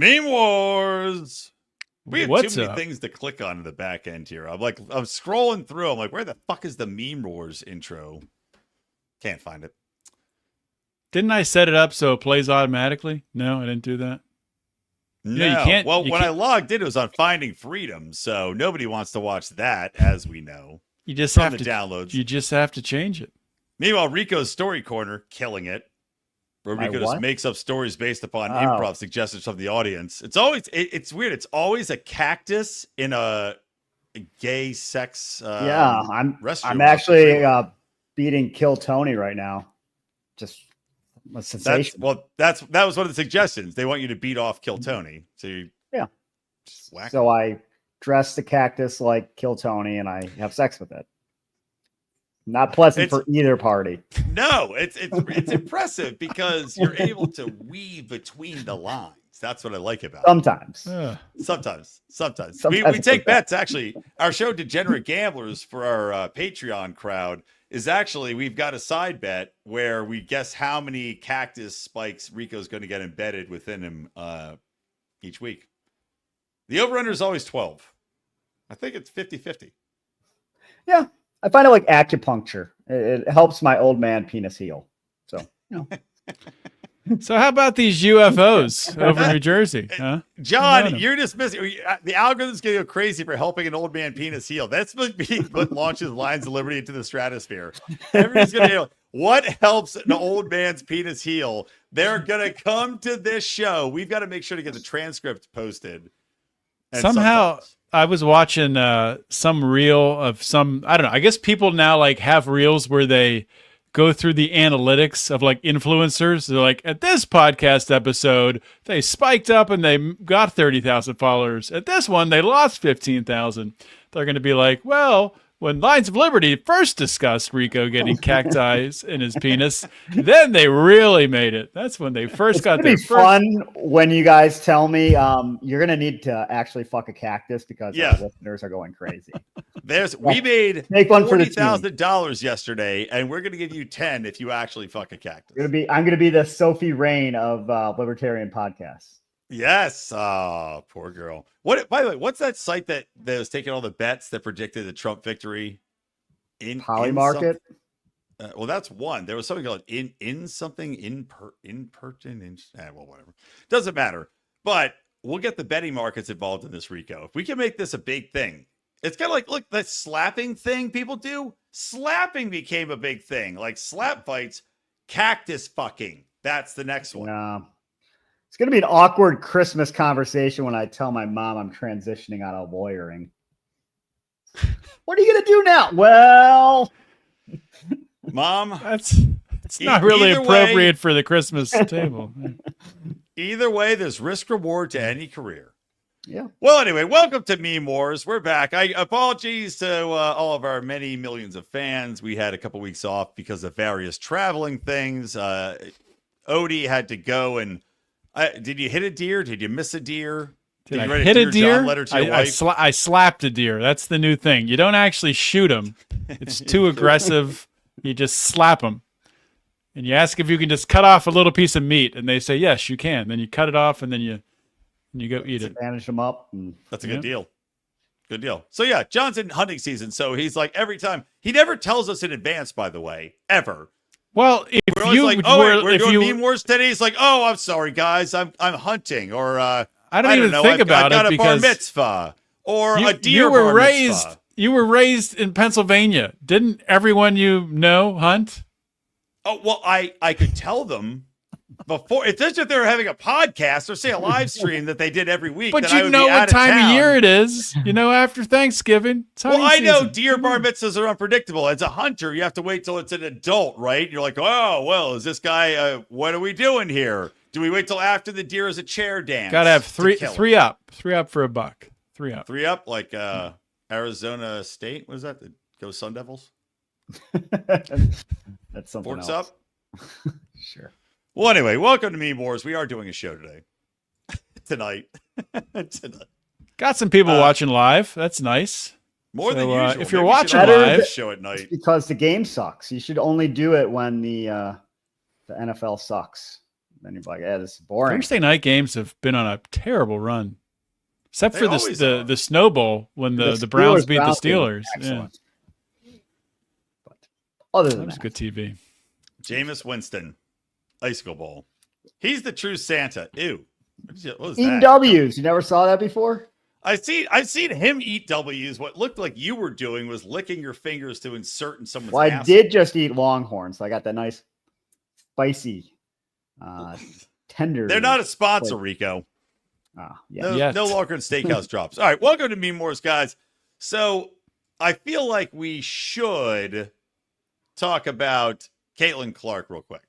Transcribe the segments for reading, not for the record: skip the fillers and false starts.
Meme Wars. We have What's too many up? things to click on in the back end here. I'm scrolling through. I'm like, where the fuck is the Meme Wars intro? Can't find it. Didn't I set it up so it plays automatically? No, I didn't do that. No. You can't. Well, You when I can't, logged in, it was on Finding Freedom, so nobody wants to watch that, as we know. you just From have the to downloads. You just have to change it. Meanwhile, Rico's Story Corner, killing it. Where My Rico just what? makes up stories based upon Oh. improv suggestions from the audience. It's always it's weird. It's always a cactus in a gay sex. Yeah, I'm restroom actually off the beating Kill Tony right now. Just a sensation. that was one of the suggestions. They want you to beat off Kill Tony. So you just whack. So I dress the cactus like Kill Tony and I have sex with it. Not pleasant for either party. No, it's impressive because you're able to weave between the lines. That's what I like about it. Sometimes. Sometimes. We take bets, actually. Our show, Degenerate Gamblers, for our Patreon crowd, is actually, we've got a side bet where we guess how many cactus spikes Rico's going to get embedded within him each week. The over-under is always 12. I think it's 50-50. Yeah. I find it like acupuncture. It helps my old man penis heal. So, So how about these UFOs over New Jersey? Huh? John, you're just missing. The algorithm's going to go crazy for helping an old man penis heal. That's supposed to be what launches Lines of Liberty into the stratosphere. Everybody's going to heal. What helps an old man's penis heal? They're going to come to this show. We've got to make sure to get the transcript posted. And Somehow I was watching some reel of some, I don't know, I guess people now like have reels where they go through the analytics of like influencers. They're like, at this podcast episode, they spiked up and they got 30,000 followers. At this one, they lost 15,000. They're going to be like, well, when Lines of Liberty first discussed Rico getting cacti in his penis, then they really made it. That's when they first got their first. It's fun when you guys tell me you're going to need to actually fuck a cactus because our listeners are going crazy. We made $40,000 yesterday, and we're going to give you 10 if you actually fuck a cactus. I'm going to be the Sophie Rain of libertarian podcasts. Yes. Oh, poor girl. By the way, what's that site that was taking all the bets that predicted the Trump victory? Polymarket? Well, that's one. There was something called whatever. Doesn't matter. But we'll get the betting markets involved in this, Rico. If we can make this a big thing, it's kind of like, look, that slapping thing people do. Slapping became a big thing. Like slap fights, cactus fucking. That's the next one. No. It's going to be an awkward Christmas conversation when I tell my mom I'm transitioning out of lawyering. What are you going to do now? Well, Mom, it's not really appropriate for the Christmas table. Either way, there's risk reward to any career. Yeah. Well, anyway, welcome to Meme Wars. We're back. Apologies to all of our many millions of fans. We had a couple weeks off because of various traveling things. Odie had to go and did you hit a deer? Did you miss a deer? Did I hit a deer? I slapped a deer. That's the new thing. You don't actually shoot them. It's too aggressive. You just slap them. And you ask if you can just cut off a little piece of meat. And they say, yes, you can. Then you cut it off and then you go eat it. Bandage them up. That's a good deal. Good deal. So yeah, John's in hunting season. So he's like every time. He never tells us in advance, by the way, ever. Well, we're doing Meme Wars today. He's like, oh, I'm sorry, guys, I'm hunting, or I don't even think about it because I got a bar mitzvah or a deer. You were raised in Pennsylvania. Didn't everyone you know hunt? Oh well, I could tell them before. It's just if they were having a podcast or say a live stream that they did every week. But you know what time of year it is. You know, after Thanksgiving. Well, I know deer bar mitzvahs are unpredictable. As a hunter, you have to wait till it's an adult, right? You're like, oh, well, is this guy, what are we doing here? Do we wait till after the deer is a chair dance? Got to have three up for a buck. Three up, like Arizona State. What is that? The Go Sun Devils? That's something Forks else. up? Sure. Well, anyway, welcome to Meme Wars. We are doing a show today. Tonight. Got some people watching live. That's nice. More than usual. If you're watching live, show at night. Because the game sucks. You should only do it when the NFL sucks. Then you're like, yeah, this is boring. Thursday night games have been on a terrible run, except They for always are. the Snow Bowl when the Browns beat the Steelers. Yeah, Excellent. But other that than was that, good TV. Jameis Winston, Icicle Bowl. He's the true Santa. Ew. What was eating that? W's. You never saw that before? I've seen him eat W's. What looked like you were doing was licking your fingers to insert in someone's Well, I ass. did just eat Longhorn, so I got that nice, spicy, tender. They're not a sponsor, Rico. Yeah. No Longhorn Steakhouse drops. All right, welcome to Mean Moors, guys. So I feel like we should talk about Caitlin Clark real quick.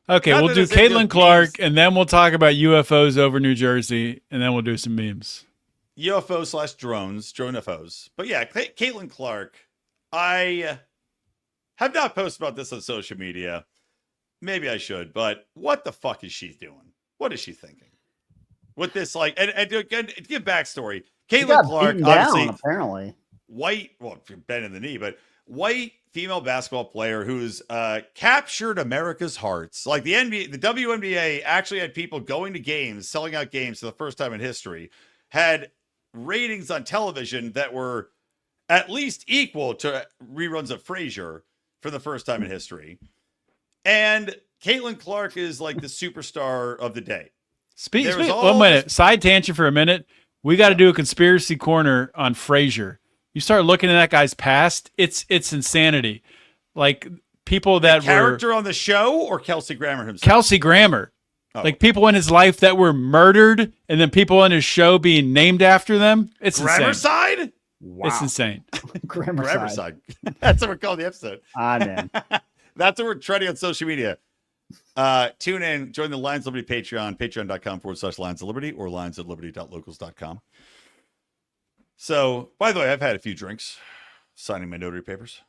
Okay, Not we'll that do it's any Caitlin good Clark, memes. and then we'll talk about UFOs over New Jersey, and then we'll do some memes. UFO/drones, drone UFOs. But yeah, Caitlin Clark, I have not posted about this on social media. Maybe I should, but what the fuck is she doing? What is she thinking? With this, like, and to give backstory, She Caitlin got Clark, beaten down, obviously, apparently. white, well, bending the knee, but white female basketball player who's captured America's hearts. Like the NBA, the WNBA actually had people going to games, selling out games for the first time in history, had ratings on television that were at least equal to reruns of Frasier for the first time in history. And Caitlin Clark is like the superstar of the day. Speak 1 minute. Side tangent for a minute. We got to do a conspiracy corner on Frasier. You start looking at that guy's past, it's insanity. Like people that character on the show or Kelsey Grammer himself? Kelsey Grammer. Oh. Like people in his life that were murdered and then people on his show being named after them. It's Grammer insane. side? Wow. It's insane. Grammar Grammer side. side. That's what we're calling the episode. Man. That's what we're trending on social media. Tune in, join the Lions of Liberty Patreon, patreon.com/Lions of Liberty or lionsofliberty.locals.com. So, by the way, I've had a few drinks signing my notary papers.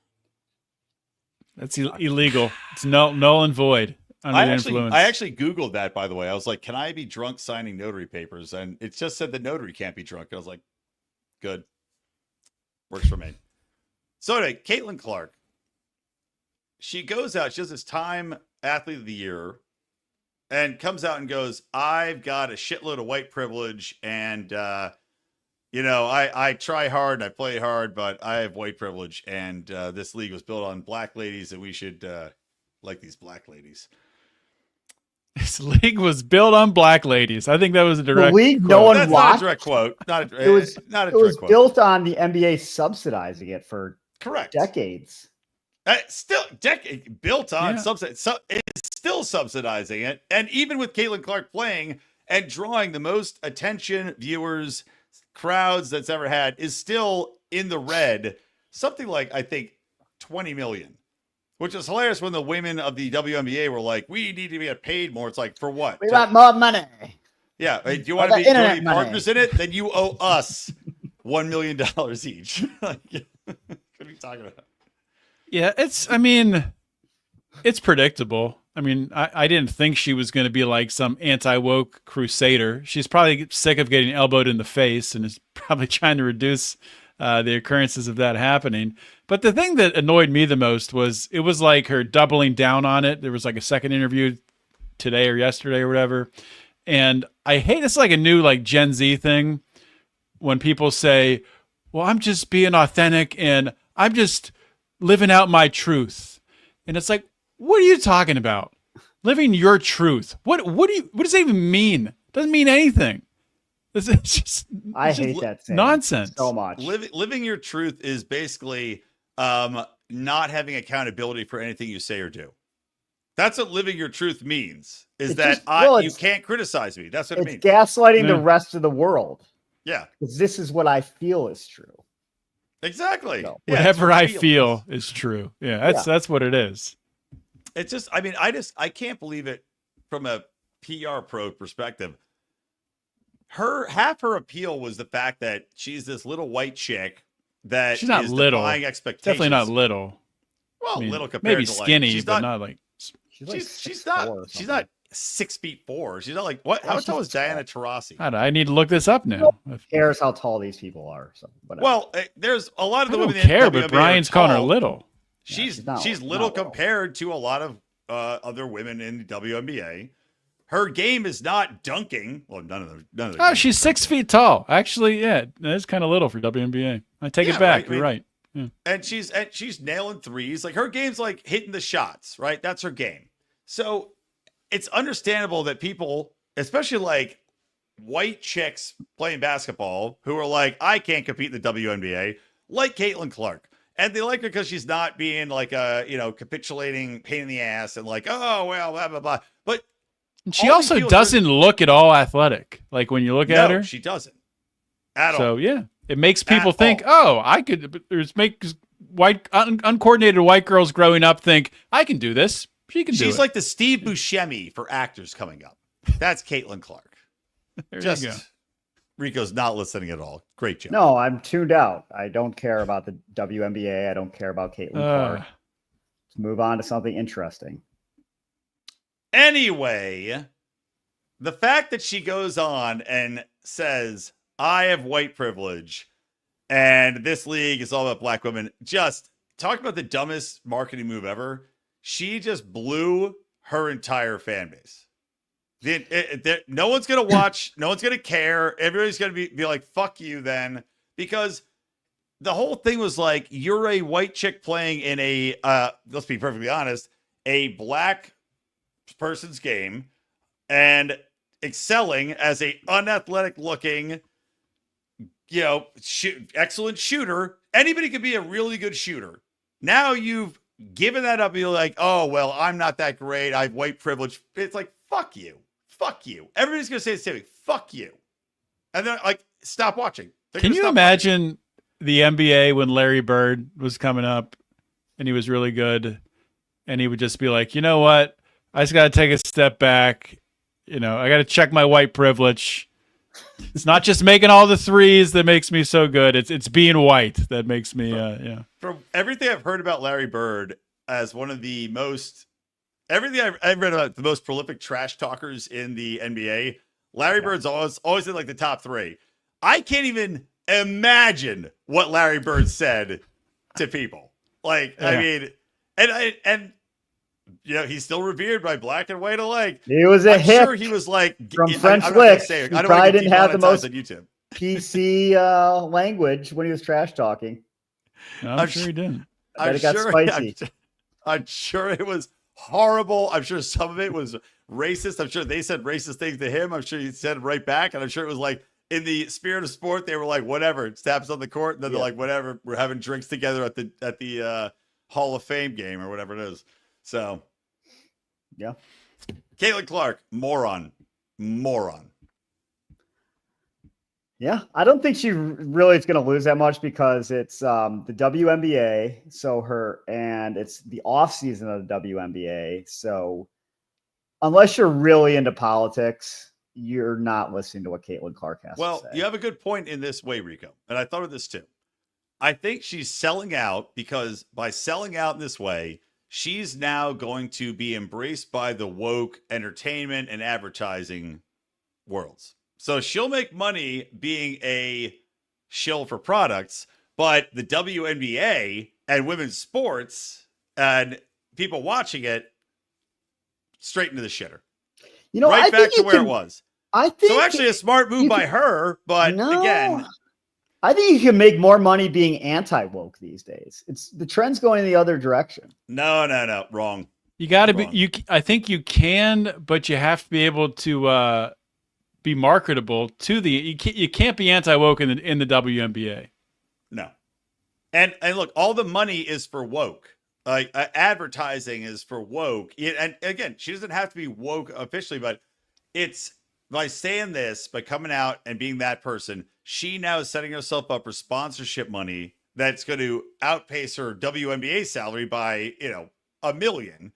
That's illegal. It's null and void under I influence. actually Googled that, by the way. I was like, can I be drunk signing notary papers? And it just said the notary can't be drunk. I was like, good. Works for me. So anyway, Caitlin Clark. She goes out, she does this Time Athlete of the Year and comes out and goes, I've got a shitload of white privilege and, I try hard and I play hard, but I have white privilege and this league was built on black ladies and we should like these black ladies. This league was built on black ladies. I think that was a direct The league quote. no one That's watched. not a direct quote. It was direct quote. built on the NBA subsidizing it for Correct. decades. Still built on Yeah. it's still subsidizing it. And even with Caitlin Clark playing and drawing the most attention, viewers, crowds that's ever had, is still in the red. Something like, I think, 20 million. Which is hilarious when the women of the WNBA were like, we need to get paid more. It's like, for what? We want more money. Yeah. Hey, do you want to be partners in it? Then you owe us $1 million each. Like, what are you talking about? Yeah, it's predictable. I mean, I didn't think she was going to be like some anti-woke crusader. She's probably sick of getting elbowed in the face and is probably trying to reduce the occurrences of that happening. But the thing that annoyed me the most was it was like her doubling down on it. There was like a second interview today or yesterday or whatever. And I hate, it's like a new like Gen Z thing when people say, well, I'm just being authentic and I'm just living out my truth. And it's like, what are you talking about? Living your truth. What does that even mean? Doesn't mean anything. I hate that saying nonsense so much. Living your truth is basically not having accountability for anything you say or do. That's what living your truth means. Is you can't criticize me. That's what it means. It's gaslighting the rest of the world. Yeah. Because this is what I feel is true. Exactly. So, Yeah, whatever I feel is true. Yeah, that's what it is. It's just, I can't believe it from a PR pro perspective. Half her appeal was the fact that she's this little white chick that she's not is little. defying expectations. Definitely not little. Well, I mean, little compared maybe to skinny, she's but not, not like. She's not 6'4". She's not like what? How tall is Diana Taurasi? I need to look this up now. Who cares how tall these people are? So, Well, there's a lot of the I don't women. care, in the but WNBA Brian's are little. tall. Calling her little. She's not little little. compared to a lot of other women in the WNBA. Her game is not dunking. Well, none of them. Oh, she's 6 feet tall. Actually, yeah, that's kind of little for WNBA. I take it back. You're right. Yeah. And she's nailing threes. Like her game's like hitting the shots, right? That's her game. So it's understandable that people, especially like white chicks playing basketball, who are like, I can't compete in the WNBA, like Caitlin Clark. And they like her because she's not being like a, capitulating pain in the ass and like, oh, well, blah, blah, blah. But she also doesn't look at all athletic. Like when you look at her. She doesn't. At all. So, yeah. It makes people think, I could. There's uncoordinated white girls growing up think I can do this. She can do it. She's like the Steve Buscemi for actors coming up. That's Caitlin Clark. There you go. Rico's not listening at all. Great job. No, I'm tuned out. I don't care about the WNBA. I don't care about Caitlin Clark. Let's move on to something interesting. Anyway, the fact that she goes on and says, I have white privilege and this league is all about black women. Just talk about the dumbest marketing move ever. She just blew her entire fan base. No one's going to watch. No one's going to care. Everybody's going to be like, fuck you then. Because the whole thing was like, you're a white chick playing in a, let's be perfectly honest, a black person's game and excelling as a unathletic looking, excellent shooter. Anybody could be a really good shooter. Now you've given that up. You're like, oh, well, I'm not that great. I have white privilege. It's like, fuck you. Fuck you. Everybody's going to say the same thing. Fuck you. And then like, stop watching. Can you imagine the NBA when Larry Bird was coming up and he was really good and he would just be like, you know what? I just got to take a step back. I got to check my white privilege. It's not just making all the threes that makes me so good. It's being white that makes me, From everything I've heard about Larry Bird as one of the most, everything I've read about the most prolific trash talkers in the NBA, Larry Bird's always in like the top 3. I can't even imagine what Larry Bird said to people. Like, I mean, and he's still revered by black and white alike. He was a hit. Sure, he was like from French Lick. He probably didn't have the most on YouTube. PC language when he was trash talking. No, I'm sure he didn't. It got spicy. I'm sure it was horrible. I'm sure some of it was racist. I'm sure they said racist things to him. I'm sure he said it right back. And I'm sure it was like, in the spirit of sport, they were like, whatever, it snaps on the court. And then they're like, whatever, we're having drinks together at the Hall of Fame game or whatever it is. So, yeah. Caitlin Clark, moron. Yeah, I don't think she really is going to lose that much because it's the WNBA. And it's the off season of the WNBA. So unless you're really into politics, you're not listening to what Caitlin Clark has to say. Well, you have a good point in this way, Rico. And I thought of this too. I think she's selling out because by selling out in this way, she's now going to be embraced by the woke entertainment and advertising worlds. So she'll make money being a shill for products, but the WNBA and women's sports and people watching it straight into the shitter. Right back to where it was. I think so. Actually, a smart move by her, but again, I think you can make more money being anti-woke these days. It's the trend's going in the other direction. No, wrong. You got to be. I think you can, but you have to be able to be marketable to the. You can't be anti-woke in the WNBA. No, and look, all the money is for woke. Like advertising is for woke. And again, she doesn't have to be woke officially, but it's by saying this, by coming out and being that person, she now is setting herself up for sponsorship money that's going to outpace her WNBA salary by, $1 million.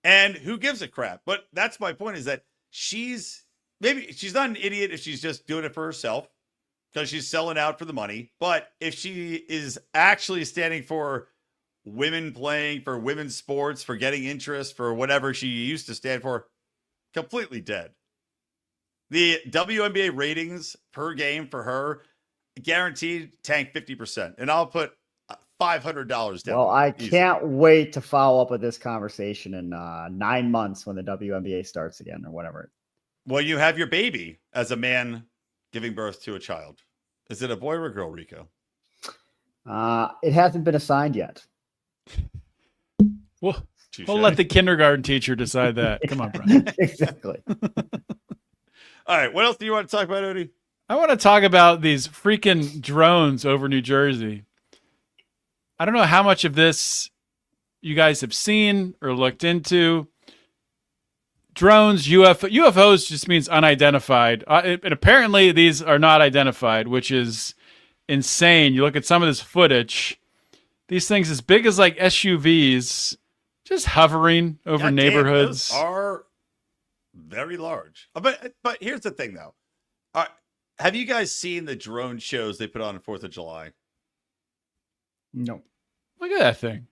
And who gives a crap? But that's my point, is that she's not an idiot if she's just doing it for herself because she's selling out for the money. But if she is actually standing for women playing, for women's sports, for getting interest, for whatever she used to stand for, completely dead. The WNBA ratings per game for her guaranteed tank 50%. And I'll put $500 down. Well, I Easy. can't wait to follow up with this conversation in 9 months when the WNBA starts again or whatever. Well, you have your baby as a man giving birth to a child. Is it a boy or a girl, Rico? It hasn't been assigned yet. Well, Touché. we'll let the kindergarten teacher decide that. Come on, Brian. Exactly. All right. What else do you want to talk about, Odie? I want to talk about these freaking drones over New Jersey. I don't know how much of this you guys have seen or looked into. Drones, UFOs just means unidentified. And apparently these are not identified, which is insane. You look at some of this footage, these things as big as like SUVs, just hovering over God damn, neighborhoods. those are very large. But here's the thing, though. Have you guys seen the drone shows they put on 4th of July? No. Look at that thing.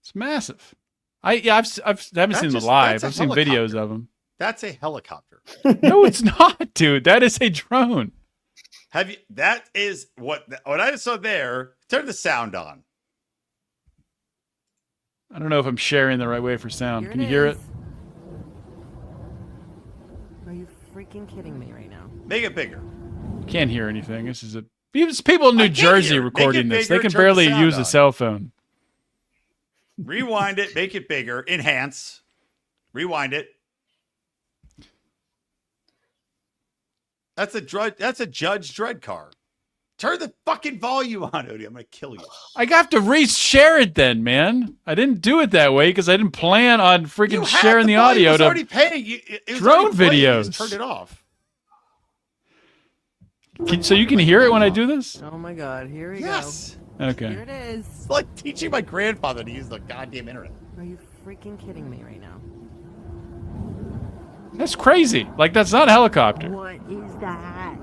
It's massive. I haven't seen them just- live. that's a I've seen videos helicopter. of them. That's a helicopter. No, it's not, dude. That is a drone. Have you? That is what I just saw there. Turn the sound on. I don't know if I'm sharing the right way for sound. Here Can you hear it? is. Are you freaking kidding me right now? Make it bigger. Can't hear anything. This is it's people in New I can't Jersey hear it. recording Make it this. They bigger, can turn the barely sound use on. a cell phone. Rewind it. Make it bigger. Enhance. Rewind it. That's a Judge Dredd car. Turn the fucking volume on, Odie. I'm gonna kill you. I got to re-share it then, man. I didn't do it that way because I didn't plan on freaking You had sharing the volume. audio It was to already paying. It was drone already playing. You videos. just turned it off. So you can hear it when I do this? Oh my god, here we Yes. go. Okay. Here it is. It's like teaching my grandfather to use the goddamn internet. Are you freaking kidding me right now? That's crazy. Like, that's not a helicopter. What is that?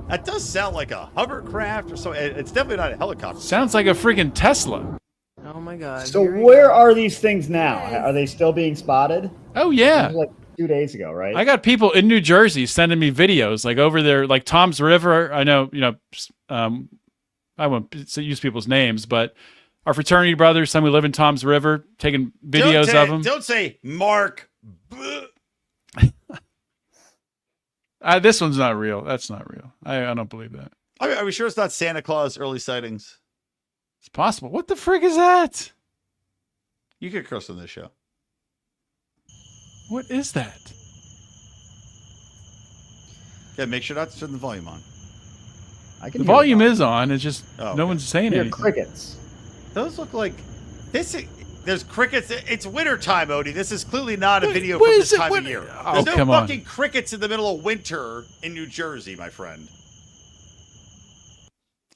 That does sound like a hovercraft or so. It's definitely not a helicopter. Sounds like a freaking Tesla. Oh my god. So here we where go. are these things now? Are they still being spotted? Oh, This yeah. was like 2 days ago, right? I got people in New Jersey sending me videos, like over there, like Tom's River. I know, I won't use people's names, but our fraternity brothers, some who live in Tom's River, taking videos of them. Don't say Mark. This one's not real. That's not real. I don't believe that. Are we sure it's not Santa Claus early sightings? It's possible. What the frig is that? You could curse on this show. What is that? Yeah, make sure not to turn the volume on. I can The hear volume them. is on. It's just Oh, no okay. one's saying They're anything. crickets. Those look like this. There's crickets. It's winter time, Odie. This is clearly not a What- video what from is this it? time What- of year. Oh, There's no come on. fucking crickets in the middle of winter in New Jersey, my friend.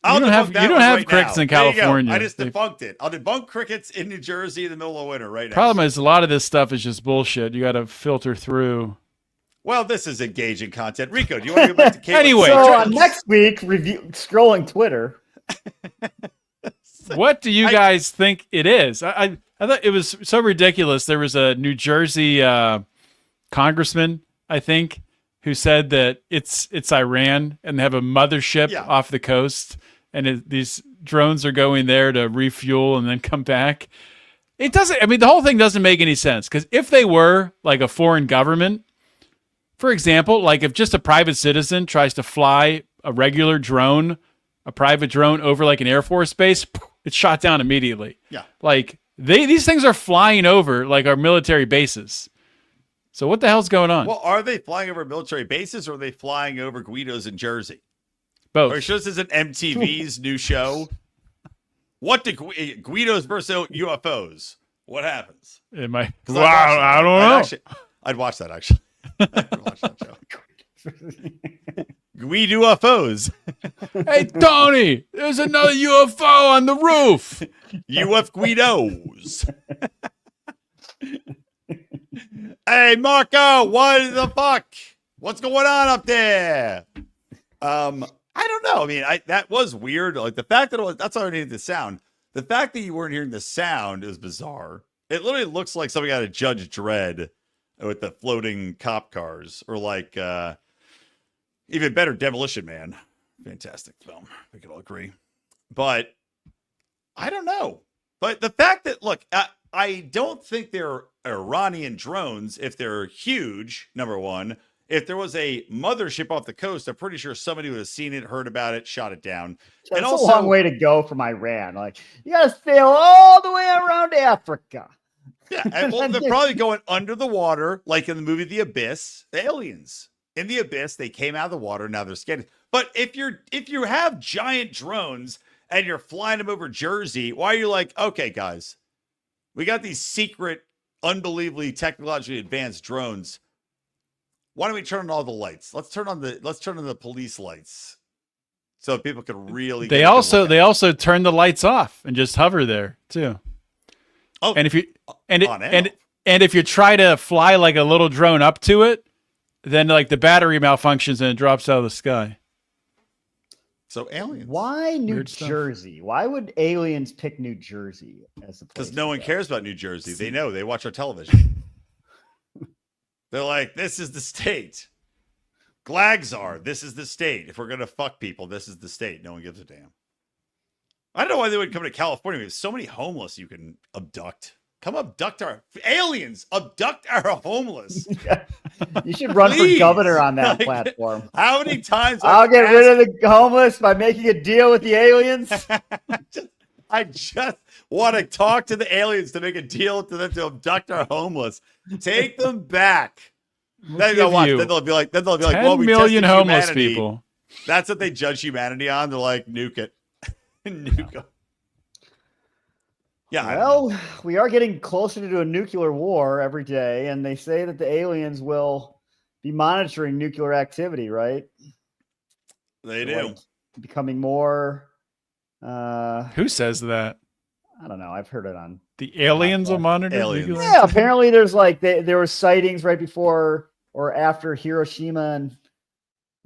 I'll don't have- debunk that you don't one have right crickets now. in There you go. California. I just They- debunked it. I'll debunk crickets in New Jersey in the middle of winter right now. Problem is, a lot of this stuff is just bullshit. You got to filter through. Well, this is engaging content. Rico, do you want to go back to Caitlin? Anyway, So next week, scrolling Twitter. What do you guys think it is? I thought it was so ridiculous. There was a New Jersey congressman, I think, who said that it's Iran and they have a mothership Yeah. off the coast, and these drones are going there to refuel and then come back. It doesn't. I mean, the whole thing doesn't make any sense because if they were like a foreign government, for example, like if just a private citizen tries to fly a regular drone, a private drone over like an Air Force base, it's shot down immediately. Yeah. Like these things are flying over like our military bases. So what the hell's going on? Well, are they flying over military bases or are they flying over Guido's in Jersey? Both. Are you sure this isn't MTV's new show? What did Guido's versus UFOs? What happens? Am I? 'Cause Wow, I'd watch that. I don't know. I'd watch that actually. I'd watch that show. Guido UFOs. Hey, Tony, there's another UFO on the roof. UF Guidos. Hey, Marco, what the fuck? What's going on up there? I don't know. I mean, that was weird. Like the fact that that's all I needed the sound. The fact that you weren't hearing the sound is bizarre. It literally looks like something out of Judge Dredd with the floating cop cars, or like even better, Demolition Man. Fantastic film. We could all agree. But I don't know. But the fact that, look, I don't think they're Iranian drones if they're huge, number one. If there was a mothership off the coast, I'm pretty sure somebody would have seen it, heard about it, shot it down. That's and also, a long way to go from Iran. Like, you got to sail all the way around Africa. yeah, and, well, they're probably going under the water, like in the movie The Abyss. The aliens in the abyss, they came out of the water. Now they're scared. But if you have giant drones and you're flying them over Jersey, why are you like, okay, guys, we got these secret, unbelievably technologically advanced drones. Why don't we turn on all the lights? Let's turn on the police lights so people can really. They also turn the lights off and just hover there too. Oh, and if you and if you try to fly like a little drone up to it, then like the battery malfunctions and it drops out of the sky. So aliens. Why New Jersey? Why would aliens pick New Jersey as a place? Because no one cares about New Jersey. They know. They watch our television. They're like, this is the state. Glagzar, this is the state. If we're going to fuck people, this is the state. No one gives a damn. I don't know why they would come to California. We have so many homeless you can abduct. Come abduct our aliens. Abduct our homeless. You should run for governor on that platform. How many times I'll get rid of the homeless by making a deal with the aliens? I just want to talk to the aliens to make a deal to them to abduct our homeless. Take them back. Then they'll be like, 10 well, we million tested homeless humanity. people. That's what they judge humanity on. They're like, nuke it. Nuke them. Yeah. Well, we are getting closer to a nuclear war every day, and they say that the aliens will be monitoring nuclear activity, right? They do. Like, becoming more. Who says that? I don't know. I've heard it on the aliens will monitor. Aliens. Yeah, apparently there's like there were sightings right before or after Hiroshima and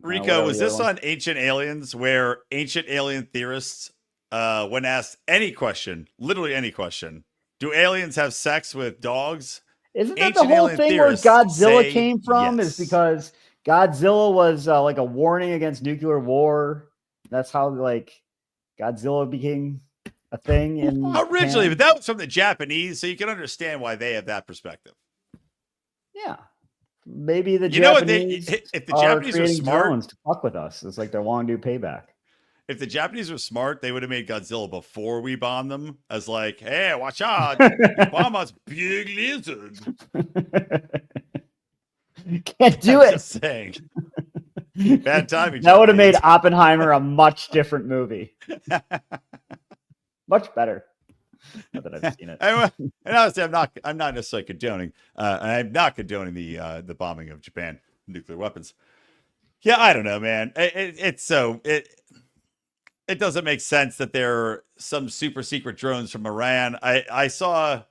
Rico, was this on Ancient Aliens, where ancient alien theorists, when asked any question, literally any question, do aliens have sex with dogs? Isn't that the whole thing where Godzilla came from? Yes. Is because Godzilla was like a warning against nuclear war. That's how like Godzilla became a thing in originally, Japan. but that was from the Japanese, so you can understand why they have that perspective. Yeah, maybe the You know what? Japanese If the Japanese were smart, drones to fuck with us. It's like they want to do payback. if the Japanese were smart, they would have made Godzilla before we bombed them. As like, hey, watch out, you bomb us, big lizard. Can't do I'm it. just saying. Bad timing. That would have made Japanese. Oppenheimer a much different movie. Much better. Not that I've seen it. And honestly, I'm not necessarily condoning. I'm not condoning the bombing of Japan, nuclear weapons. Yeah, I don't know, man. It doesn't make sense that there are some super secret drones from Iran. I saw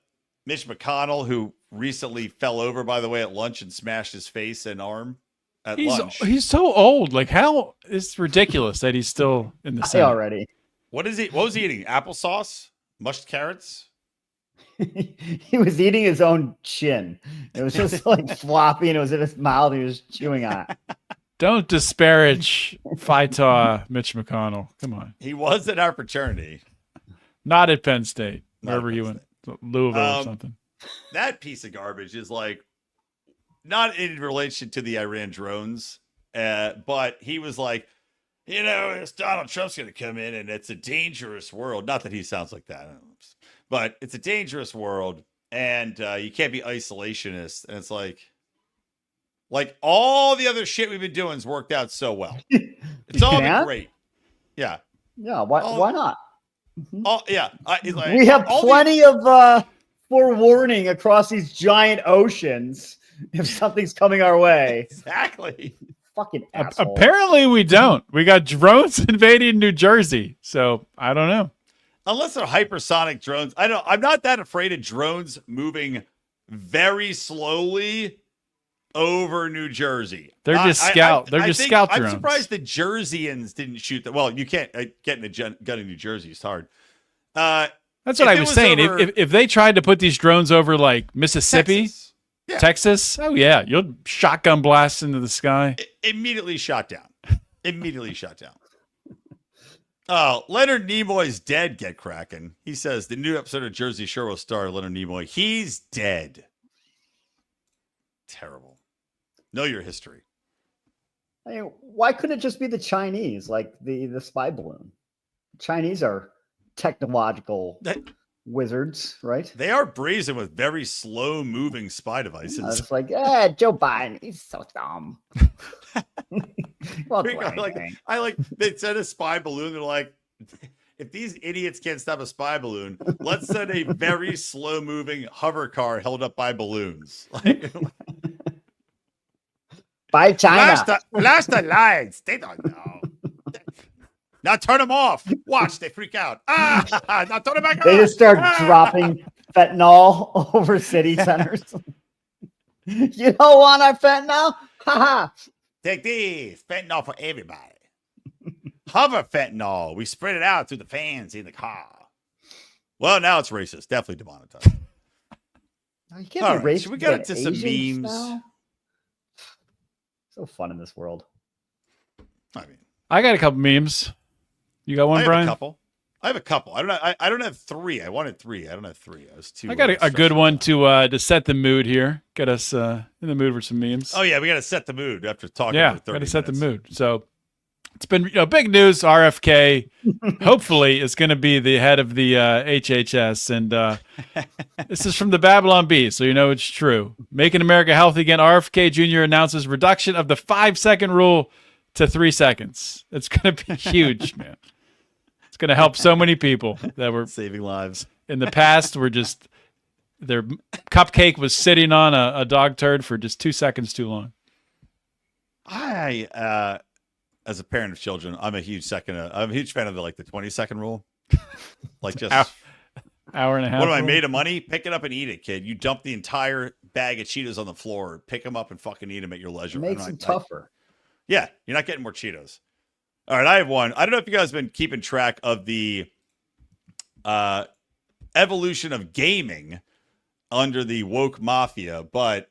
Mitch McConnell, who recently fell over, by the way, at lunch and smashed his face and arm at lunch. He's so old. Like, how? It's ridiculous that he's still in the Senate already. What is he? What was he eating? Applesauce? Mushed carrots? He was eating his own chin. It was just like floppy and it was in his mouth. He was chewing on it. Don't disparage Phyta Mitch McConnell. Come on. He was in our fraternity. Not at Penn State, Not wherever at he Penn went. Louisville or something. That piece of garbage is like not in relation to the Iran drones, but he was like, you know, it's Donald Trump's going to come in and it's a dangerous world. Not that he sounds like that, but it's a dangerous world and you can't be isolationist. And it's like all the other shit we've been doing has worked out so well. It's all been great. Yeah. Yeah. Why not? Oh yeah. We have plenty of forewarning across these giant oceans if something's coming our way. Exactly. Fucking asshole. Apparently we don't. We got drones invading New Jersey. So I don't know. Unless they're hypersonic drones. I'm not that afraid of drones moving very slowly over New Jersey. They're just scout. They're just scout drones. I'm surprised the Jerseyans didn't shoot them. Well, you can't get in a gun in New Jersey. It's hard. That's what I was saying. If they tried to put these drones over like Mississippi, Texas, oh yeah, you'll shotgun blast into the sky. Immediately shot down. Immediately shot down. Oh, Leonard Nimoy's dead. Get cracking. He says the new episode of Jersey Shore will star Leonard Nimoy. He's dead. Terrible. Know your history. I mean, why couldn't it just be the Chinese, like the spy balloon? Chinese are technological wizards, right? They are brazen with very slow moving spy devices. I was like, Joe Biden, he's so dumb. I like they sent a spy balloon. They're like, if these idiots can't stop a spy balloon, let's send a very slow moving hover car held up by balloons. Like, by China. Flash the lights. They don't know. Now turn them off. Watch, they freak out. Now turn them back on. They just start dropping fentanyl over city centers. You don't want our fentanyl? Haha. Take these. Fentanyl for everybody. Hover fentanyl. We spread it out through the fans in the car. Well, now it's racist. Definitely demonetized. No, you can't All be right, racist. should we get into some Asians memes? now? So fun in this world. I mean, I got a couple memes. You got one, I have Brian? a couple. I have a couple. I don't have three. I wanted three. I don't have three. I was two. I got a good one to set the mood here. Get us in the mood for some memes. Oh yeah, we got to set the mood after talking Yeah, for 30 got to set the minutes. mood. So it's been big news. RFK hopefully is going to be the head of the HHS, and this is from the Babylon Bee, so you know it's true. Making America healthy again. RFK Jr. announces reduction of the 5-second rule to 3 seconds. It's going to be huge, man. It's going to help so many people that were Saving lives. in the past were just their cupcake was sitting on a dog turd for just 2 seconds too long. I as a parent of children, I'm a huge fan of the 20-second rule. Like just Hour and a half. what am I rule. made of money? Pick it up and eat it, kid. You dump the entire bag of Cheetos on the floor, pick them up and fucking eat them at your leisure. Makes them tougher. Yeah, you're not getting more Cheetos. All right, I have one. I don't know if you guys have been keeping track of the evolution of gaming under the woke mafia, but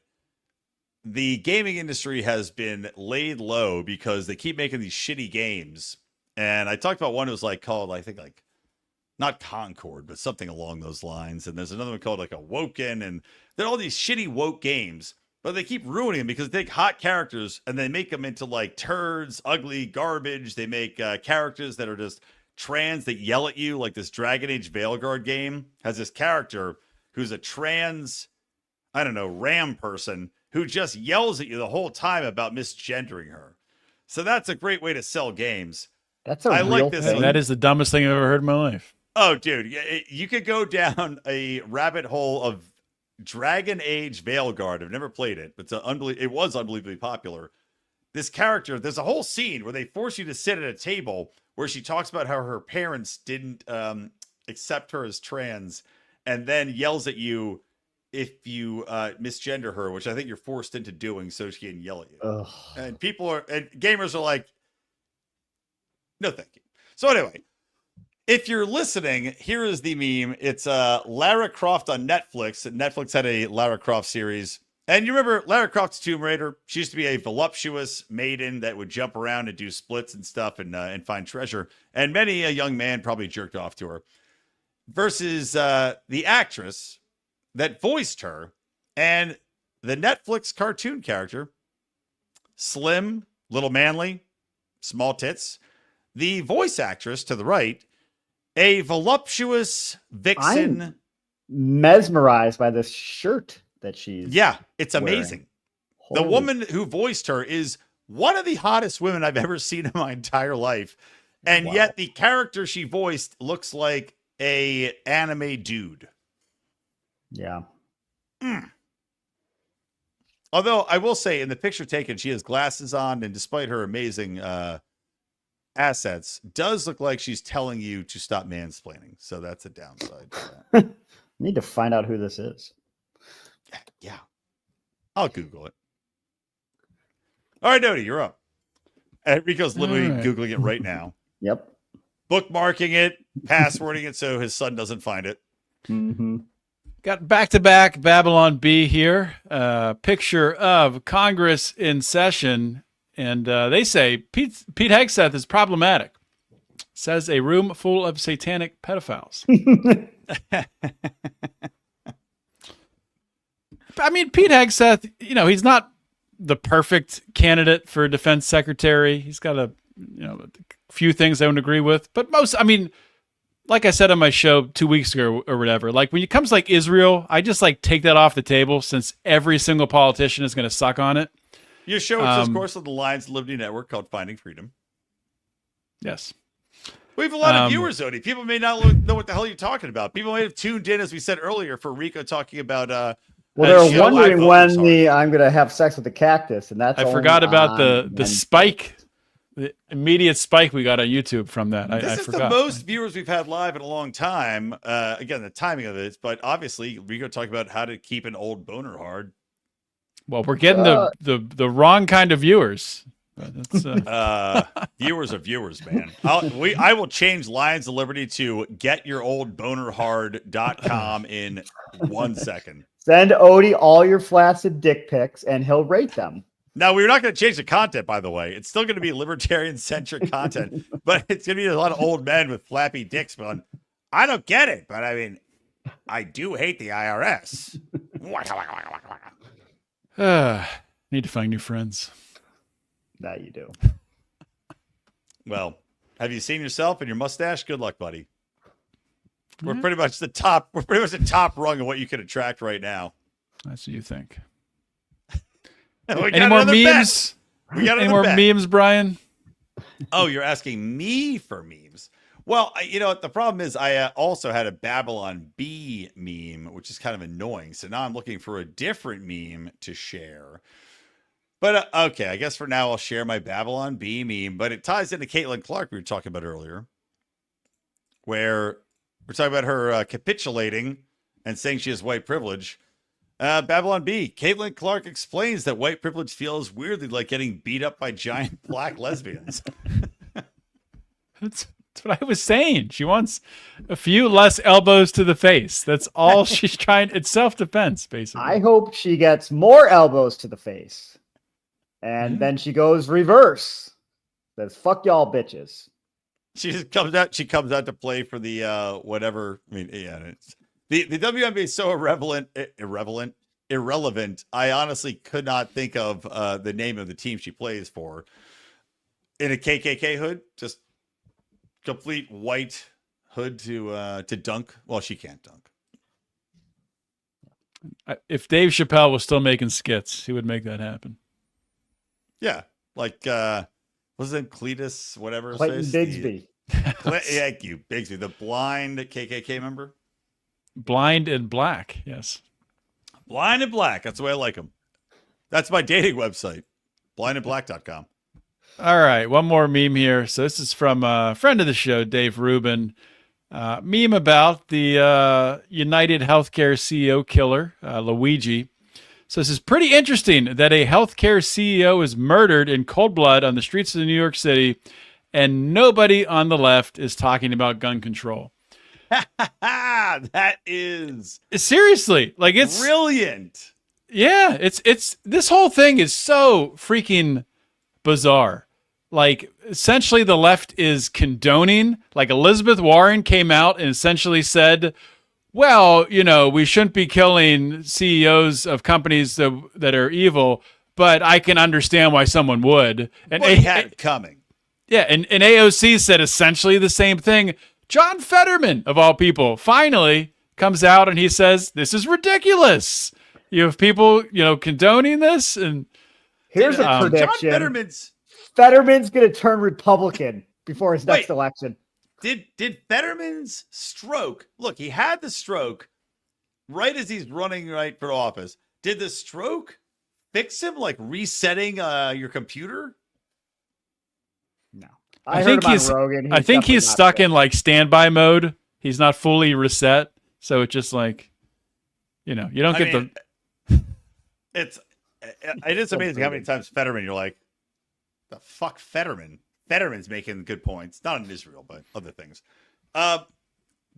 the gaming industry has been laid low because they keep making these shitty games. And I talked about one that was called, I think not Concord, but something along those lines. And there's another one called Awoken, and they're all these shitty woke games. But they keep ruining them because they take hot characters and they make them into turds, ugly garbage. They make characters that are just trans that yell at you. Like this Dragon Age Veilguard game has this character who's a trans, ram person who just yells at you the whole time about misgendering her. So that's a great way to sell games. That's a I real like this thing. That is the dumbest thing I've ever heard in my life. Oh, dude, you could go down a rabbit hole of Dragon Age Veilguard. I've never played it, but it was unbelievably popular. This character, there's a whole scene where they force you to sit at a table where she talks about how her parents didn't accept her as trans, and then yells at you if you misgender her, which I think you're forced into doing so she can yell at you. Ugh. And gamers are like, no, thank you. So anyway, if you're listening, here is the meme. It's Lara Croft on Netflix. Netflix had a Lara Croft series. And you remember Lara Croft's Tomb Raider? She used to be a voluptuous maiden that would jump around and do splits and stuff and find treasure. And many a young man probably jerked off to her. Versus the actress that voiced her and the Netflix cartoon character, slim, little manly, small tits. The voice actress to the right, a voluptuous vixen. I'm mesmerized by this shirt that she's it's wearing. amazing. The Holy- woman who voiced her is one of the hottest women I've ever seen in my entire life. And Wow. yet the character she voiced looks like a anime dude. Yeah. Although I will say in the picture taken, she has glasses on, and despite her amazing assets, does look like she's telling you to stop mansplaining. So that's a downside to that. Need to find out who this is. Yeah. I'll Google it. All right, Odie, you're up. Rico's literally All right. Googling it right now. Yep. Bookmarking it, passwording it so his son doesn't find it. Mm-hmm. Got back-to-back Babylon Bee here. Picture of Congress in session, and they say Pete Hegseth is problematic. says a room full of satanic pedophiles. I mean, Pete Hegseth, he's not the perfect candidate for defense secretary. He's got a few things I don't agree with, but like I said on my show 2 weeks ago or whatever, like when it comes to like Israel, I just like take that off the table since every single politician is going to suck on it. Your show is, of course, on the Lions Liberty Network called Finding Freedom. Yes. We have a lot of viewers, Odie. People may not know what the hell you're talking about. People may have tuned in, as we said earlier, for Rico talking about. Well, they're wondering when I'm going to have sex with the cactus, and that's. I forgot about the spike, the immediate spike we got on YouTube from that. This is the most viewers we've had live in a long time. Again, the timing of it, but obviously Rico talking about how to keep an old boner hard. Well, we're getting the wrong kind of viewers. Viewers are viewers, man. I will change Lions of Liberty to getyouroldbonerhard.com in 1 second. Send Odie all your flaccid dick pics, and he'll rate them. Now, we're not going to change the content, by the way. It's still going to be libertarian-centric content, but it's going to be a lot of old men with flappy dicks going, I don't get it, but I mean, I do hate the IRS. Need to find new friends. That you do. Well, have you seen yourself and your mustache? Good luck, buddy. We're pretty much the top. We're pretty much the top rung of what you can attract right now. That's what you think. Any more memes? Any more memes, Brian? Oh, you're asking me for memes. Well, the problem is I also had a Babylon Bee meme, which is kind of annoying. So now I'm looking for a different meme to share. But okay, I guess for now I'll share my Babylon Bee meme, but it ties into Caitlin Clark we were talking about earlier, where we're talking about her capitulating and saying she has white privilege. Babylon Bee, Caitlin Clark explains that white privilege feels weirdly like getting beat up by giant black lesbians. That's what I was saying. She wants a few less elbows to the face. That's all she's trying. It's self-defense, basically. I hope she gets more elbows to the face. And then she goes reverse. Says, fuck y'all bitches. She just comes out. She comes out to play for the whatever. I mean, yeah, the WNBA is so irrelevant. I honestly could not think of the name of the team she plays for. In a KKK hood, just complete white hood to dunk. Well, she can't dunk. If Dave Chappelle was still making skits, he would make that happen. Yeah, like was it Cletus, whatever? Clayton Bigsby. Thank you, Bigsby, the blind KKK member. Blind and Black, yes. Blind and Black. That's the way I like them. That's my dating website, blindandblack.com. All right, one more meme here. So this is from a friend of the show, Dave Rubin. Meme about the United Healthcare CEO killer, Luigi. So this is pretty interesting that a healthcare CEO is murdered in cold blood on the streets of New York City, and nobody on the left is talking about gun control. That is seriously, like, it's brilliant. Yeah, it's this whole thing is so freaking bizarre. Like, essentially the left is condoning, like Elizabeth Warren came out and essentially said, well, we shouldn't be killing CEOs of companies that are evil, but I can understand why someone would. And he had it coming. Yeah, and AOC said essentially the same thing. John Fetterman, of all people, finally comes out and he says, this is ridiculous. You have people, condoning this. And here's a prediction. John Fetterman's going to turn Republican before his next election. Did Fetterman's stroke, look, he had the stroke right as he's running right for office. Did the stroke fix him, like resetting your computer? No. I think he's Rogan. I think he's stuck in like standby mode. He's not fully reset. So it's just like, you don't get it is amazing how many times Fetterman, you're like, the fuck Fetterman? Fetterman's making good points, not in Israel, but other things.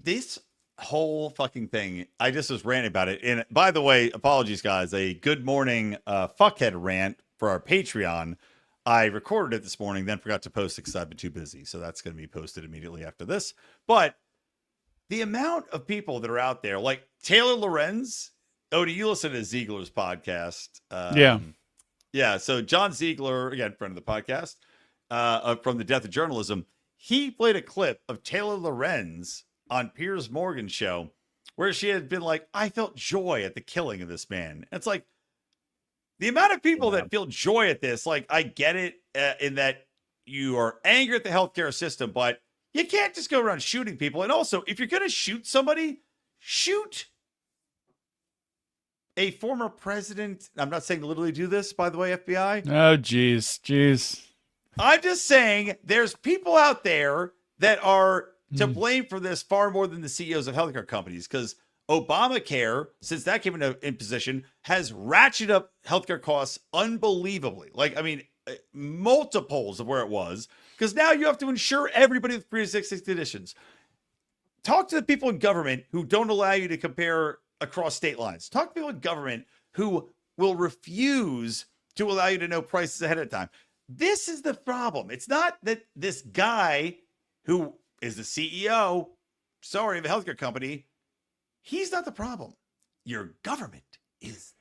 This whole fucking thing, I just was ranting about it. And by the way, apologies, guys. A good morning fuckhead rant for our Patreon. I recorded it this morning, then forgot to post it because I've been too busy. So that's going to be posted immediately after this. But the amount of people that are out there, like Taylor Lorenz, Odie, you listen to Ziegler's podcast. Yeah. Yeah. So John Ziegler, again, friend of the podcast, from the Death of Journalism, he played a clip of Taylor Lorenz on Piers Morgan's show where she had been like, I felt joy at the killing of this man. And it's like, the amount of people that feel joy at this, like, I get it in that you are angry at the healthcare system, but you can't just go around shooting people. And also, if you're going to shoot somebody, shoot a former president. I'm not saying to literally do this, by the way, FBI. Oh, jeez. I'm just saying there's people out there that are to blame for this far more than the CEOs of healthcare companies, because Obamacare, since that came in position, has ratcheted up healthcare costs unbelievably. Like, I mean, multiples of where it was, because now you have to insure everybody with pre-existing conditions. Talk to the people in government who don't allow you to compare across state lines. Talk to people in government who will refuse to allow you to know prices ahead of time. This is the problem. It's not that this guy who is the CEO, of a healthcare company, he's not the problem. Your government is.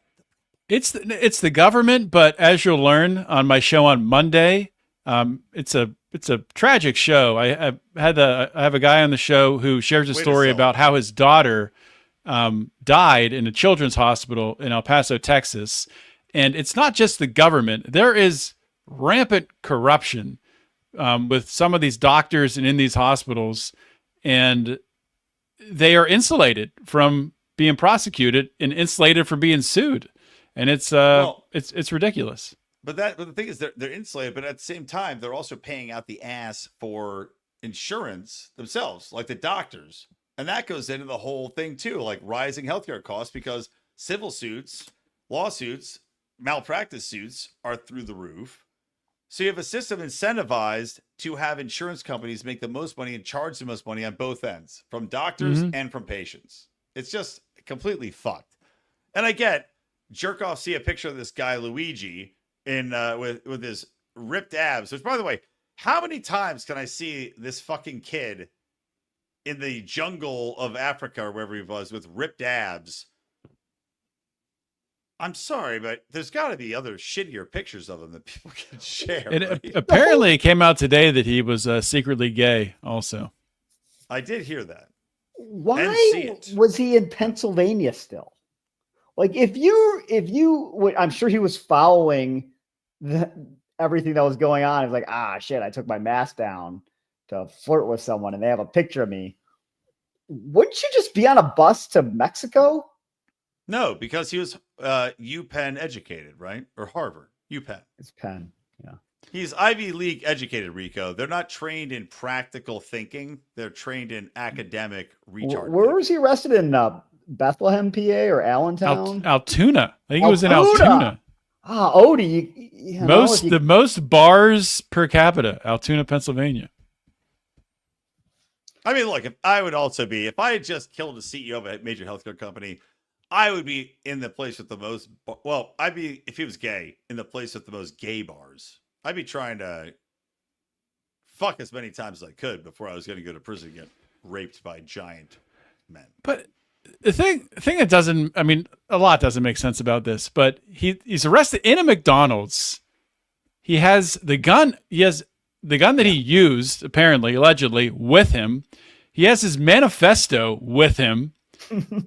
It's the government, but as you'll learn on my show on Monday, it's a tragic show. I have a guy on the show who shares a story about how his daughter died in a children's hospital in El Paso, Texas, and it's not just the government. There is rampant corruption with some of these doctors and in these hospitals, and they are insulated from being prosecuted and insulated from being sued. And it's ridiculous. But the thing is, they're insulated, but at the same time, they're also paying out the ass for insurance themselves, like the doctors. And that goes into the whole thing too, like rising healthcare costs, because civil suits, lawsuits, malpractice suits are through the roof. So you have a system incentivized to have insurance companies make the most money and charge the most money on both ends, from doctors and from patients. It's just completely fucked. And I get jerk off, see a picture of this guy Luigi in with his ripped abs. Which, by the way, how many times can I see this fucking kid in the jungle of Africa or wherever he was with ripped abs? I'm sorry, but there's got to be other shittier pictures of him that people can share. And right? apparently it came out today that he was secretly gay also. I did hear that. Why see it. was he in Pennsylvania still? Like, if you, I'm sure he was following everything that was going on. He was like, shit, I took my mask down to flirt with someone and they have a picture of me. Wouldn't you just be on a bus to Mexico? No, because he was UPenn educated, right? Or Harvard, UPenn. It's Penn, yeah. He's Ivy League educated, Rico. They're not trained in practical thinking. They're trained in academic retard. Where was he arrested in Bethlehem, PA, or Allentown? Altoona. I think he was in Altoona. Odie. The most bars per capita, Altoona, Pennsylvania. I mean, look, if I had just killed a CEO of a major healthcare company, I would be in the place with the most, I'd be, if he was gay, in the place with the most gay bars. I'd be trying to fuck as many times as I could before I was going to go to prison and get raped by giant men. But the thing that doesn't, I mean, a lot doesn't make sense about this, but he's arrested in a McDonald's. He has the gun that he used, apparently, allegedly, with him. He has his manifesto with him.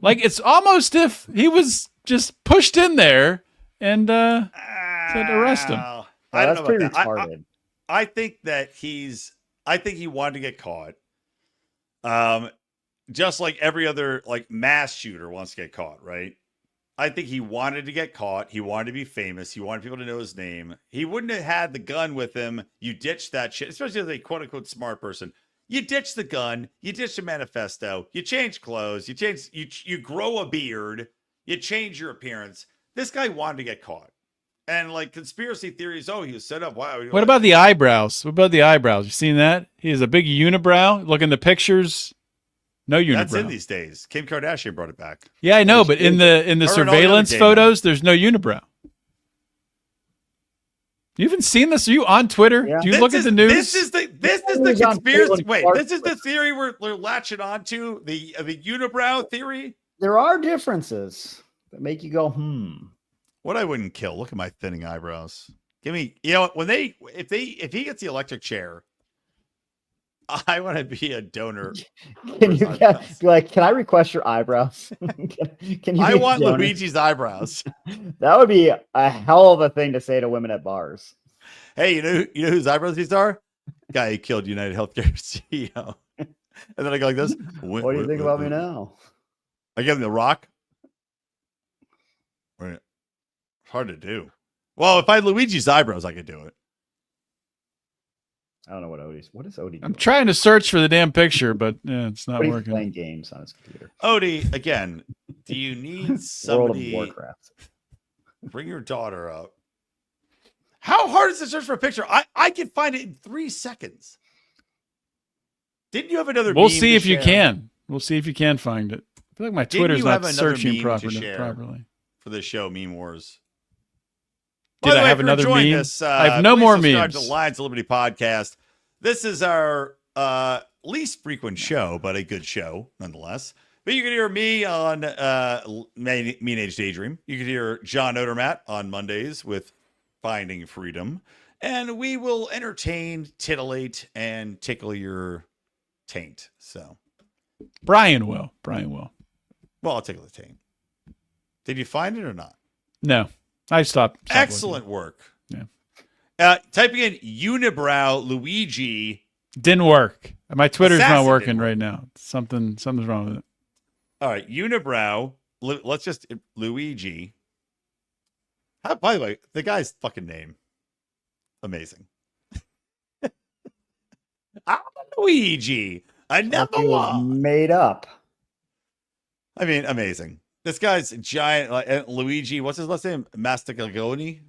Like, it's almost if he was just pushed in there and said arrest him. I don't know pretty about that. retarded. I think that I think he wanted to get caught. Just like every other mass shooter wants to get caught, right? I think he wanted to get caught. He wanted to be famous. He wanted people to know his name. He wouldn't have had the gun with him. You ditch that shit, especially as a quote unquote smart person. You ditch the gun, you ditch the manifesto, you change clothes, you grow a beard, you change your appearance. This guy wanted to get caught. And conspiracy theories, he was set up. Wow. What about the eyebrows? You seen that? He has a big unibrow. Look in the pictures. No unibrow. That's in these days. Kim Kardashian brought it back. Yeah, I know, but in the surveillance photos, there's no unibrow. You haven't seen this? Are you on Twitter? Yeah. Do you look at the news? This is the News on conspiracy. Caitlin Wait, Clark this is the Twitter. theory we're latching onto, the unibrow theory. There are differences that make you go, What I wouldn't kill. Look at my thinning eyebrows. Give me, you know, if he gets the electric chair, I want to be a donor. Can you be like, can I request your eyebrows? can you I be want donor? Luigi's eyebrows. That would be a hell of a thing to say to women at bars. Hey, you know whose eyebrows these are? Guy who killed United Healthcare CEO. And then I go like this. What do you think about me now? I give him the rock. Right. Hard to do. Well, if I had Luigi's eyebrows, I could do it. I don't know what is Odie doing? I'm trying to search for the damn picture, but it's not Odie's working. playing games on his computer. Odie, again, do you need World somebody? of Warcraft. Bring your daughter up. How hard is to search for a picture? I can find it in 3 seconds. Didn't you have another? We'll meme see to if you share can. We'll see if you can find it. I feel like my Didn't Twitter's you not have another searching meme to share? properly. for the show Meme Wars? Did I have another meme? This, I have no please more subscribe memes. to Lions of Liberty podcast. This is our least frequent show, but a good show nonetheless. But you can hear me on Mean Age Daydream. You can hear John Odermatt on Mondays with Finding Freedom. And we will entertain, titillate, and tickle your taint. So, Brian will. well, I'll tickle the taint. Did you find it or not? No, I stopped Excellent work. Yeah. Typing in unibrow Luigi. Didn't work. My Twitter's Assassin not didn't working work. right now. Something's wrong with it. All right, unibrow. Let's just Luigi. By the way, the guy's fucking name, amazing. I'm Luigi. I never He was won. made up. I mean, amazing. This guy's giant. Luigi. What's his last name? Masticagoni.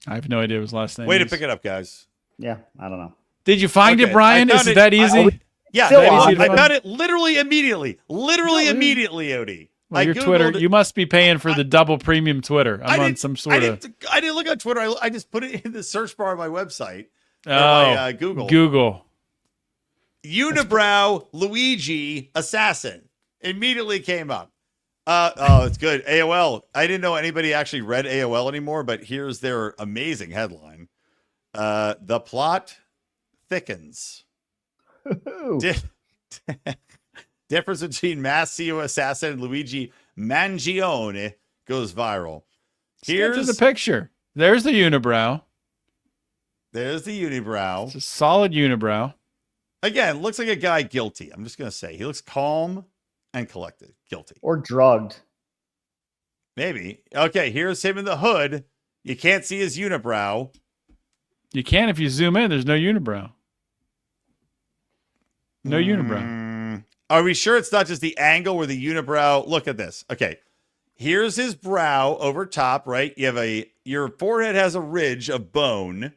I have no idea what his last name Way is. to pick it up, guys. Yeah, I don't know. Did you find Okay, it, Brian? I Is found it it. that easy? Yeah, Still that on. easy. I Find- found it literally immediately. Literally immediately, Odie. Well, I your Googled Twitter, it. you must be paying for the double premium Twitter. I'm on some sort of I didn't look on Twitter. I just put it in the search bar of my website. Or oh, my, Google. Google. Unibrow Luigi assassin immediately came up. Oh, it's good. AOL. I didn't know anybody actually read AOL anymore, but here's their amazing headline. The plot thickens. Ooh. Difference between mass CEO assassin and Luigi Mangione goes viral. Here's the picture. There's the unibrow. There's the unibrow. It's a solid unibrow. Again, looks like a guy guilty. I'm just going to say he looks calm and collected. Guilty. Or drugged. Maybe. Okay, here's him in the hood. You can't see his unibrow. You can if you zoom in. There's no unibrow. No unibrow. Are we sure it's not just the angle where the unibrow? Look at this. Okay. Here's his brow over top, right? You have your forehead has a ridge of bone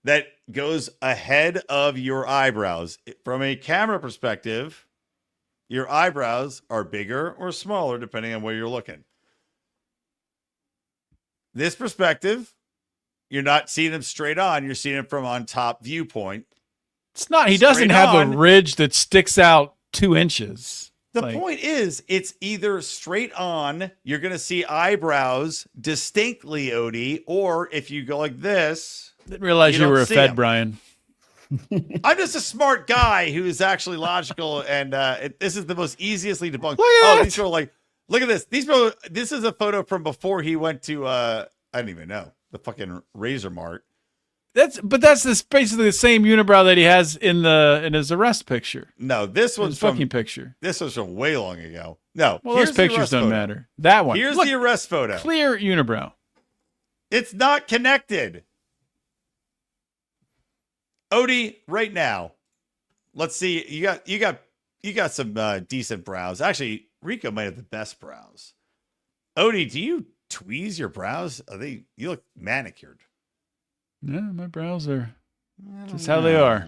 that goes ahead of your eyebrows. From a camera perspective, your eyebrows are bigger or smaller depending on where you're looking. This perspective, you're not seeing them straight on. You're seeing them from on top viewpoint. It's not. He Straight doesn't have on. a ridge that sticks out 2 inches. The Like- point is, it's either straight on, you're going to see eyebrows distinctly, Odie, or if you go like this, Didn't realize You you don't were a see Fed, him. Brian. I'm just a smart guy who's actually logical, and this is the most easily debunked. Look at that. These people are like, look at this. These people, this is a photo from before he went to, I don't even know, the fucking Razor Mart. That's basically the same unibrow that he has in his arrest picture. No, this His one's from fucking picture. this was from way long ago. No, Well, here's those the pictures arrest don't photo. matter. That one. Here's Look, the arrest photo. clear unibrow. It's not connected. Odie, right now, let's see. You got some decent brows. Actually, Rico might have the best brows. Odie, do you tweeze your brows? You look manicured. Yeah, my brows are I just don't how they know. are.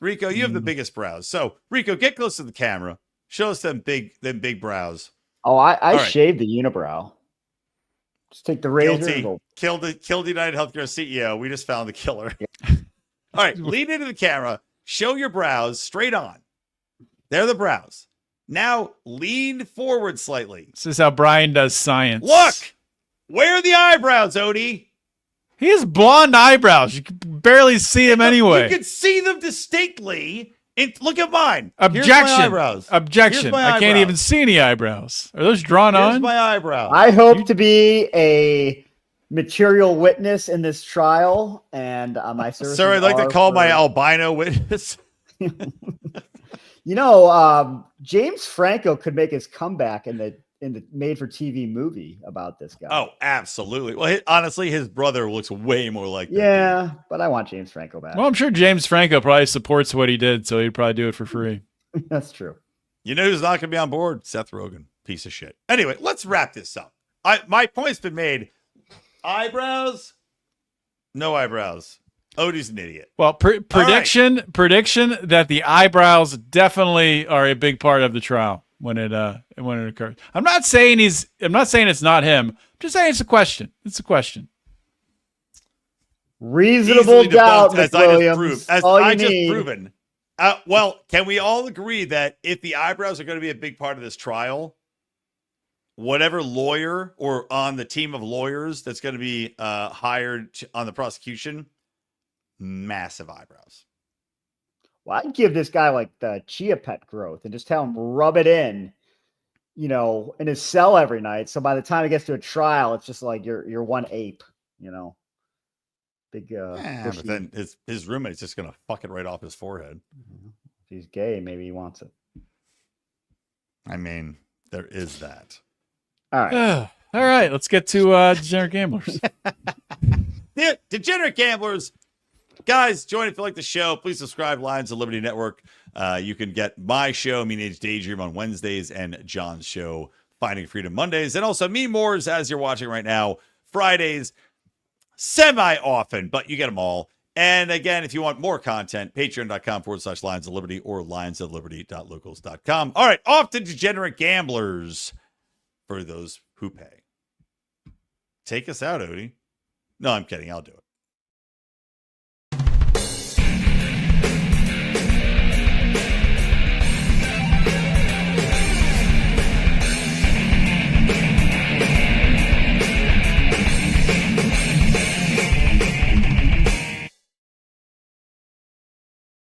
Rico, you have the biggest brows. So, Rico, get close to the camera. Show us them big brows. Oh, I All right. shaved the unibrow. Just take the razor and Guilty. go. Killed United Healthcare CEO. We just found the killer. All right, lean into the camera. Show your brows straight on. They're the brows. Now lean forward slightly. This is how Brian does science. Look, where are the eyebrows, Odie? He has blonde eyebrows. You can barely see him anyway. You can see them distinctly. Look at mine. Objection. Here's my eyebrows. Objection. Here's my I can't eyebrows. even see any eyebrows. Are those drawn Here's on? my eyebrows. I hope to be a material witness in this trial, and my services. Sir, I'd like to are call for- my albino witness. You know, James Franco could make his comeback in the made-for-TV movie about this guy. Oh, absolutely. Well, honestly, his brother looks way more like that yeah, but I want James Franco back. Well, I'm sure James Franco probably supports what he did, so he'd probably do it for free. That's true. You know who's not going to be on board? Seth Rogen. Piece of shit. Anyway, let's wrap this up. My point's been made. Eyebrows? No eyebrows. Odie's an idiot. Well, prediction that the eyebrows definitely are a big part of the trial when it occurs. I'm not saying it's not him. I'm just saying it's a question. It's a question. Reasonable Easily doubt, debunked, McWilliams. as All I you just need. proven. Well, can we all agree that if the eyebrows are going to be a big part of this trial, whatever lawyer or on the team of lawyers that's going to be hired on the prosecution, massive eyebrows. Well, I'd give this guy like the chia pet growth and just tell him rub it in, in his cell every night. So by the time it gets to a trial, it's just like you're one ape, Big. But then his roommate's just going to fuck it right off his forehead. If he's gay, maybe he wants it. I mean, there is that. All right. All right, let's get to Degenerate Gamblers. Degenerate Gamblers. Guys, join if you like the show. Please subscribe, Lions of Liberty Network. You can get my show, Mean Age Daydream, on Wednesdays, and John's show, Finding Freedom, Mondays. And also Me More's, as you're watching right now, Fridays, semi-often, but you get them all. And again, if you want more content, patreon.com/Lions of Liberty or lionsofliberty.locals.com. All right, off to Degenerate Gamblers for those who pay. Take us out, Odie. No, I'm kidding. I'll do it.